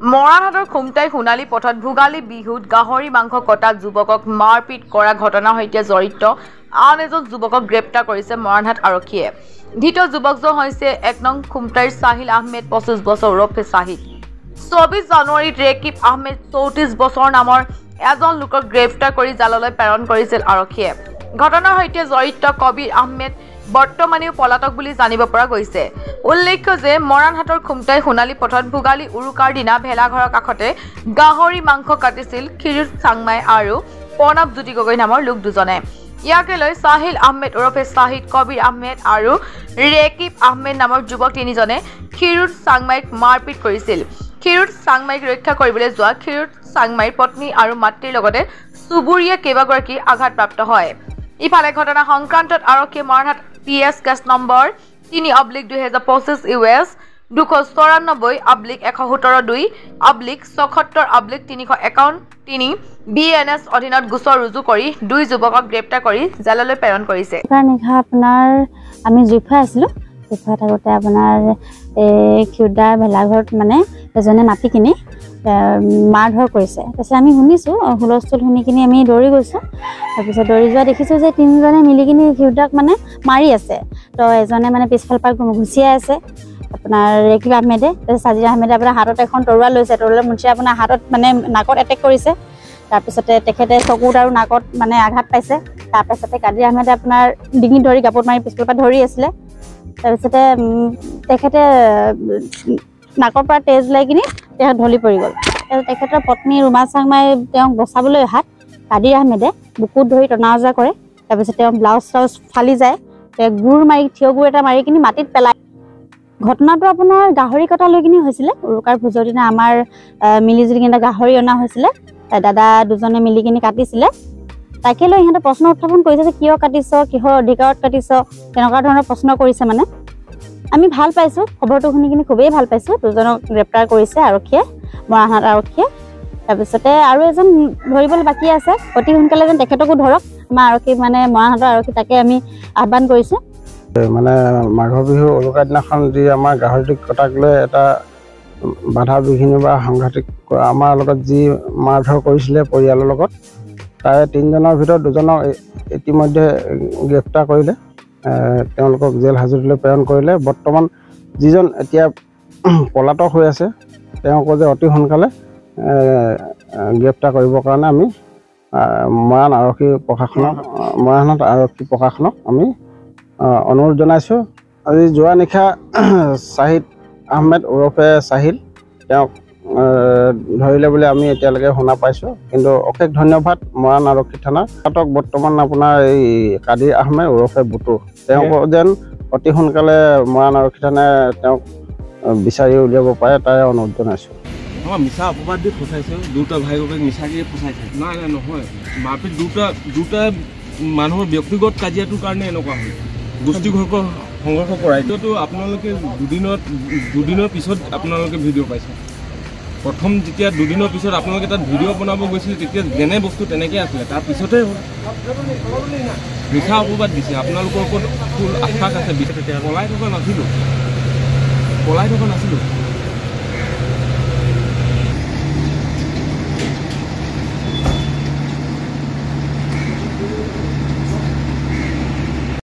মৰাণহাটৰ খুমটাই সোণালী পথত ভোগালী বিহুত গাহৰি মাংস কটা যুৱকক মাৰপিট কৰা ঘটনাৰ সৈতে জড়িত আন এজন যুৱকক গ্ৰেপ্তাৰ কৰিছে মৰাণহাট আৰক্ষীয়ে। ধৃত যুৱকজন হৈছে ১ নং খুমটাইৰ সাহিল আহমেদ ২৫ বছৰ ওৰফে সাহিদ। ২৪ জানুৱাৰীত ৰেকিব আহমেদ ৩৪ বছৰ নামৰ এজন লোকক গ্ৰেপ্তাৰ কৰি জাললৈ প্ৰেৰণ কৰিছিল আৰক্ষীয়ে। ঘটনাৰ সৈতে জড়িত কবিৰ আহমেদ বৰ্তমানেও পলাতক বুলি জানিব পৰা গৈছে। উল্লেখ্য যে মৰাণহাটৰ খুমটাই সোণালী পথত ভোগালী উৰুকাৰ দিনা ভেলাঘৰৰ কাষতে গাহৰি মাংস কাটিছিল ক্ষীৰোদ চাংমাই আৰু প্ৰণৱ জ্যোতি গগৈ নামৰ লোক দুজনে। ইয়াকে লৈ সাহিল আহমেদ ওৰফে সাহিদ, কবিৰ আহমেদ আৰু ৰেকিব আহমেদ নামৰ যুৱক তিনিজনে ক্ষীৰোদ চাংমাইক মাৰপিট কৰিছিল। ক্ষীৰোদ চাংমাইক ৰক্ষা কৰিবলৈ যোৱা ক্ষীৰোদ চাংমাইৰ পত্নী আৰু মাতৃৰ লগতে চুবুৰীয়া কেইবাগৰাকী আঘাতপ্ৰাপ্ত হয়। ইফালে ঘটনা সংক্ৰান্তত আৰক্ষীয়ে Moranhat PS case number 3/2025 US 294/117-2/76/351 BNS অধীনত গোচৰ ৰুজু কৰি 2 যুৱকক গ্ৰেপ্তাৰ কৰি জেললৈ প্ৰেৰণ কৰিছে। নিশা আপোনাৰ আমি জুইফাই আছিলোঁ। জুইফাই থাকোঁতে আপোনাৰ ক্ষীৰোদদাৰ ভেলাঘৰত মানে এজনে মাতি কিনি মাৰ ধৰ কৰিছে। তাৰপিছত আমি শুনিছোঁ, হুলস্থুল শুনি কিনি আমি দৌৰি গৈছোঁ। তাৰপিছত দৌৰি যোৱা দেখিছোঁ যে তিনিজনে মিলি কিনি ক্ষীৰোদদাক মানে মাৰি আছে। তো এজনে মানে পিছফালৰ পৰা ঘুচিয়াই আছে আপোনাৰ ৰেকিব আহমেদে। তাৰপিছত সাজিদ আহমেদে আপোনাৰ হাতত এখন তৰোৱাল লৈছে। তৰোৱাল মুঠি আপোনাৰ হাতত মানে নাকত এটেক কৰিছে। তাৰপিছতে তেখেতে চকুত আৰু নাকত মানে আঘাত পাইছে। তাৰপিছতে কাদিৰ আহমেদে আপোনাৰ ডিঙিত ধৰি গাপত মাৰি পিছফালৰ পৰা ধৰি আছিলে। তাৰপিছতে তেখেতে নাকৰ পৰা তেজ ওলাই কিনি তেখেত ঢলি পৰি গ'ল। তেখেতৰ পত্নী ৰুমা চাংমাই তেওঁক বচাবলৈ অহাত কাদিৰ আহমেদে বুকুত ধৰি টনা ওজা কৰে। তাৰপিছত তেওঁ ব্লাউজ চাউজ ফালি যায়। তেওঁ গুৰ মাৰি থিয় গুৰ এটা মাৰি কিনি মাটিত পেলায়। ঘটনাটো আপোনাৰ গাহৰি কটা লৈ কিনি হৈছিলে। উৰুকাৰ ভোজৰ দিনা আমাৰ মিলিজুলি কিনে গাহৰি অনা হৈছিলে। দাদা দুজনে মিলি কিনি কাটিছিলে। তাকে লৈ ইহঁতে প্ৰশ্ন উত্থাপন কৰিছে যে কিয় কাটিছ, কিহৰ অধিকাৰত কাটিছ, তেনেকুৱা ধৰণৰ প্ৰশ্ন কৰিছে মানে। আমি ভাল পাইছোঁ, খবৰটো শুনি কিনি খুবেই ভাল পাইছোঁ। দুজনক গ্ৰেপ্তাৰ কৰিছে আৰক্ষীয়ে, মৰাণহাট আৰক্ষীয়ে। তাৰপিছতে আৰু এজন ধৰিবলৈ বাকী আছে। অতি সোনকালে যেন তেখেতকো ধৰক আমাৰ আৰক্ষী মানে মৰাণহাটৰ আৰক্ষী, তাকে আমি আহ্বান কৰিছোঁ। মানে মাঘৰ বিহু উৰুকাৰ দিনাখন যি আমাৰ গাহৰিটো কটাক লৈ এটা বাধা বিঘিনি বা সাংঘাতিক আমাৰ লগত যি মাৰধৰ কৰিছিলে পৰিয়ালৰ লগত, তাৰে 3জনৰ ভিতৰত 2জনক ইতিমধ্যে গ্ৰেপ্তাৰ কৰিলে। তেওঁলোকক জেল হাজতলৈ প্ৰেৰণ কৰিলে। বৰ্তমান যিজন এতিয়া পলাতক হৈ আছে তেওঁকো যে অতি সোনকালে গ্ৰেপ্তাৰ কৰিবৰ কাৰণে আমি মৰাণহাট আৰক্ষী প্ৰশাসনক আমি অনুৰোধ জনাইছোঁ। আজি যোৱা নিশা সাহিদ আহমেদ ওৰফে সাহিল তেওঁক ধৰিলে বুলি আমি এতিয়ালৈকে শুনা পাইছোঁ। কিন্তু অশেষ ধন্যবাদ মৰাণ আৰক্ষী থানা। তাতক বৰ্তমান আপোনাৰ এই কাদিৰ আহমেদ ওৰফে বুটু, তেওঁক যেন অতি সোনকালে মৰাণ আৰক্ষী থানাই তেওঁক বিচাৰি উলিয়াব পাৰে তাৰে অনুৰোধ জনাইছোঁ। মিছা অপবাদ দি ফচাইছে। দুটা ভাই ককাইক মিছাকৈ ফচাইছে। নাই নহয়, মাৰপিট দুটা মানুহৰ ব্যক্তিগত কাজিয়াটোৰ কাৰণে এনেকুৱা হয়। গোষ্ঠীঘৰ্ষ সংঘৰ্ষ কৰাই এইটোতো আপোনালোকে দুদিনৰ পিছত আপোনালোকে ভিডিঅ' পাইছে। প্ৰথম যেতিয়া দুদিনৰ পিছত আপোনালোকে তাত ভিডিঅ' বনাব গৈছিলে তেতিয়া যেনে বস্তু তেনেকৈ আছিলে। তাৰপিছতে মিছা অপবাদ দিছে। আপোনালোকৰ ওপৰত ফুল আশ্বাস আছে। পলাই থকা নাছিলোঁ।